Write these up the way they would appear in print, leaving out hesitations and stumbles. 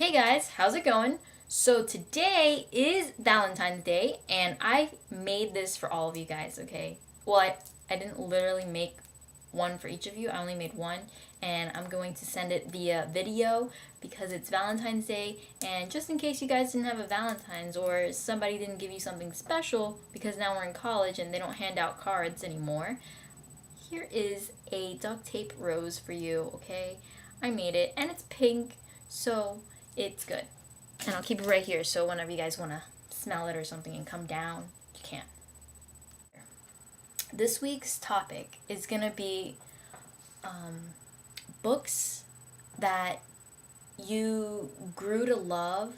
Hey guys, how's it going? So today is Valentine's Day and I made this for all of you guys, okay? Well, I didn't literally make one for each of you. I only made one and I'm going to send it via video because it's Valentine's Day, and just in case you guys didn't have a Valentine's or somebody didn't give you something special because now we're in college and they don't hand out cards anymore, here is a duct tape rose for you, okay? I made it and it's pink, so it's good. And I'll keep it right here so whenever you guys want to smell it or something and come down, you can. This week's topic is going to be books that you grew to love,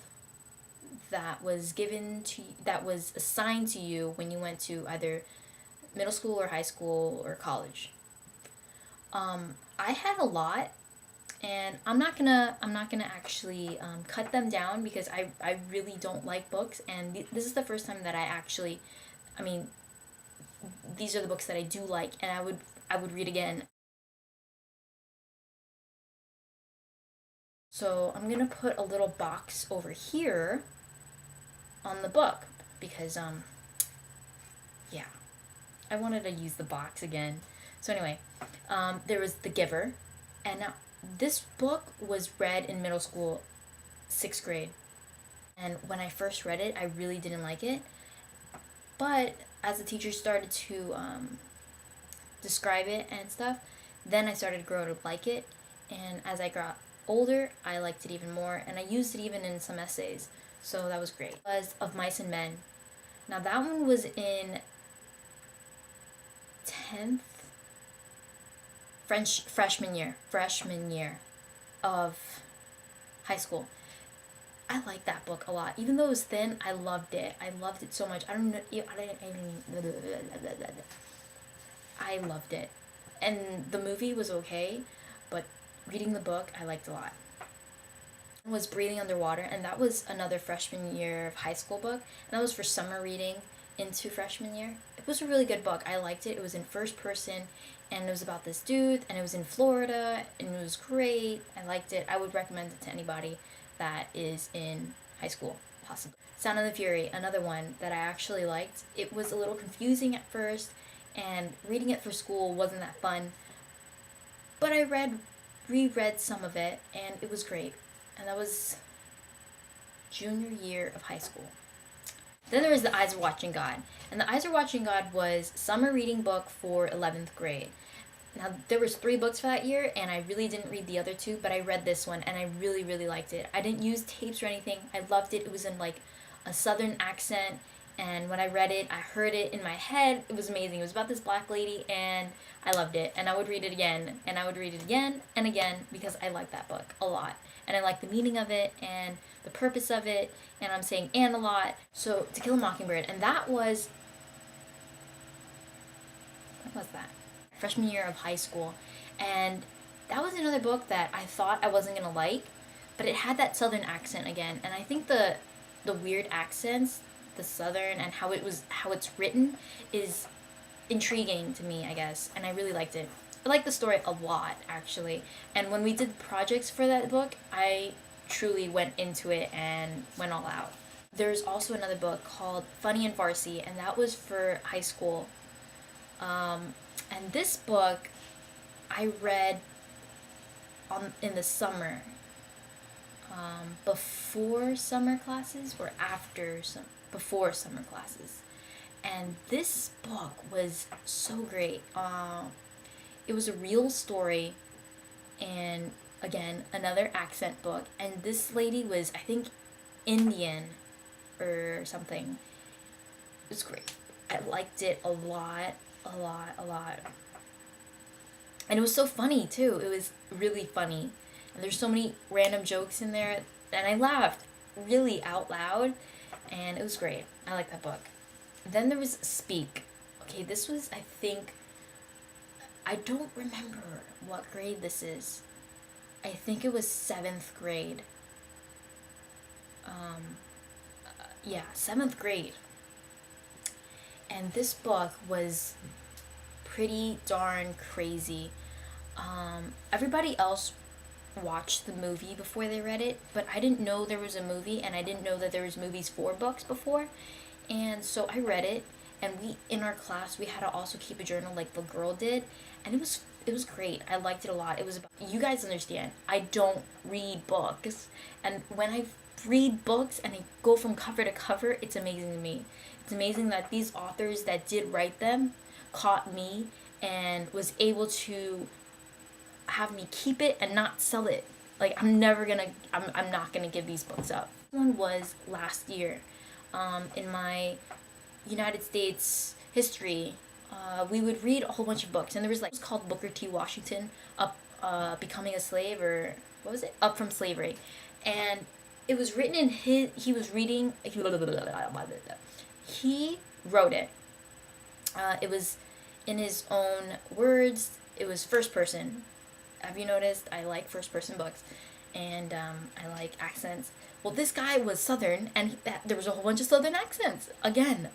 that was assigned to you when you went to either middle school or high school or college. I had a lot, and I'm not gonna actually cut them down because I really don't like books, and this is the first time that I mean, these are the books that I do like, and I would read again. So I'm gonna put a little box over here on the book because yeah, I wanted to use the box again. So anyway, there was The Giver, and now this book was read in middle school, 6th grade. And when I first read it, I really didn't like it. But as the teacher started to describe it and stuff, then I started to grow to like it. And as I got older, I liked it even more. And I used it even in some essays. So that was great. It was Of Mice and Men. Now that one was in 10th freshman year of high school. I liked that book a lot. Even though it was thin, I loved it. I loved it so much. I don't know. I loved it. And the movie was okay, but reading the book, I liked a lot. Was Breathing Underwater, and that was another freshman year of high school book. And that was for summer reading into freshman year. It was a really good book. I liked it. It was in first person, and it was about this dude, and it was in Florida, and it was great. I liked it. I would recommend it to anybody that is in high school, possibly. Sound of the Fury, another one that I actually liked. It was a little confusing at first, and reading it for school wasn't that fun, but I reread some of it, and it was great. And that was junior year of high school. Then there was The Eyes Are Watching God. And The Eyes Are Watching God was summer reading book for 11th grade. Now, there was 3 books for that year, and I really didn't read the other 2, but I read this one, and I really, really liked it. I didn't use tapes or anything. I loved it. It was in, like, a southern accent, and when I read it, I heard it in my head. It was amazing. It was about this black lady, and I loved it. And I would read it again, and I would read it again and again because I liked that book a lot. And I liked the meaning of it and the purpose of it, and I'm saying "and" a lot. So, To Kill a Mockingbird, and that was... What was that? Freshman year of high school. And that was another book that I thought I wasn't going to like, but it had that southern accent again. And I think the weird accents, the southern, and how it's written is intriguing to me, I guess, and I really liked it. I liked the story a lot, actually. And when we did projects for that book, I truly went into it and went all out. There's also another book called Funny and Farsi, and that was for high school. And this book I read in the summer, before summer classes or before summer classes. And this book was so great. It was a real story, and again, another accent book. And this lady was, I think, Indian or something. It was great. I liked it a lot. And it was so funny, too. It was really funny. And there's so many random jokes in there, and I laughed really out loud, and it was great. I like that book. Then there was Speak. Okay, this was, I don't remember what grade this is. I think it was 7th grade. Yeah, 7th grade. And this book was pretty darn crazy. Everybody else watched the movie before they read it, but I didn't know there was a movie, and I didn't know that there was movies for books before. And so I read it, and we in our class we had to also keep a journal like the girl did, and it was great. I liked it a lot. It was about, you guys understand, I don't read books, and when I read books and I go from cover to cover, it's amazing to me. It's amazing that these authors that did write them caught me and was able to have me keep it and not sell it. Like, I'm not gonna give these books up. One was last year, in my United States history, we would read a whole bunch of books, and there was like, it was called Booker T. Washington, Becoming a Slave, or what was it? Up from Slavery. And it was written in he wrote it. It was in his own words. It was first person. Have you noticed? I like first person books, and I like accents. Well, this guy was Southern, and there was a whole bunch of Southern accents. Again,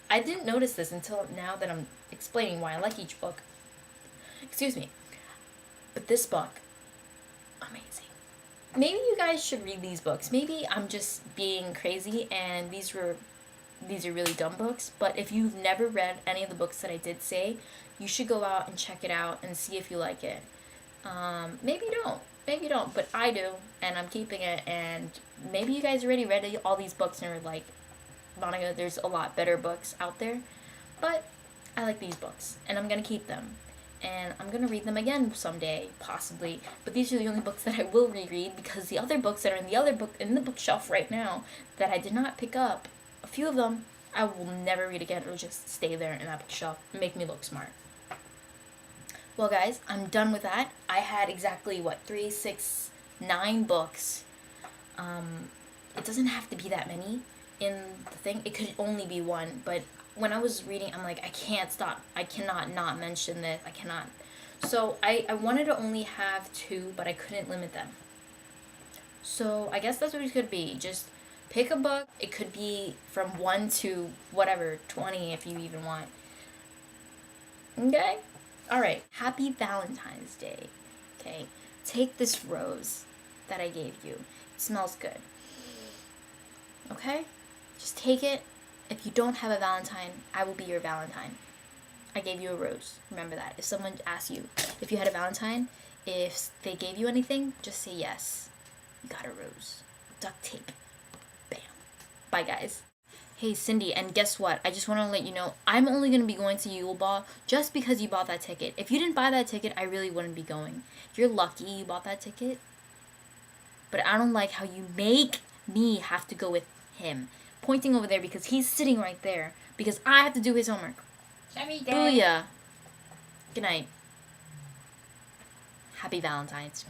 I didn't notice this until now that I'm explaining why I like each book. Excuse me. But this book, amazing. Maybe you guys should read these books. Maybe I'm just being crazy and these are really dumb books, but if you've never read any of the books that I did say, you should go out and check it out and see if you like it. Maybe you don't, but I do, and I'm keeping it, and maybe you guys already read all these books and are like, Monica, there's a lot better books out there, but I like these books, and I'm gonna keep them, and I'm gonna read them again someday, possibly, but these are the only books that I will reread, because the other books that are in the bookshelf right now that I did not pick up, a few of them I will never read again. It'll just stay there in that bookshelf and make me look smart. Well, guys, I'm done with that. I had exactly 3, 6, 9 books. It doesn't have to be that many in the thing. It could only be one, but when I was reading, I'm like, I can't stop. I cannot not mention this. I cannot. So I wanted to only have 2, but I couldn't limit them. So I guess that's what it could be. Just pick a book. It could be from 1 to whatever, 20 if you even want. Okay? Alright. Happy Valentine's Day. Okay? Take this rose that I gave you. It smells good. Okay? Just take it. If you don't have a Valentine, I will be your Valentine. I gave you a rose. Remember that. If someone asks you if you had a Valentine, if they gave you anything, just say yes. You got a rose. Duct tape. Bam. Bye, guys. Hey, Cindy, and guess what? I just want to let you know, I'm only going to be going to Yule Ball just because you bought that ticket. If you didn't buy that ticket, I really wouldn't be going. You're lucky you bought that ticket. But I don't like how you make me have to go with him. Pointing over there because he's sitting right there. Because I have to do his homework. Booyah. Good night. Happy Valentine's.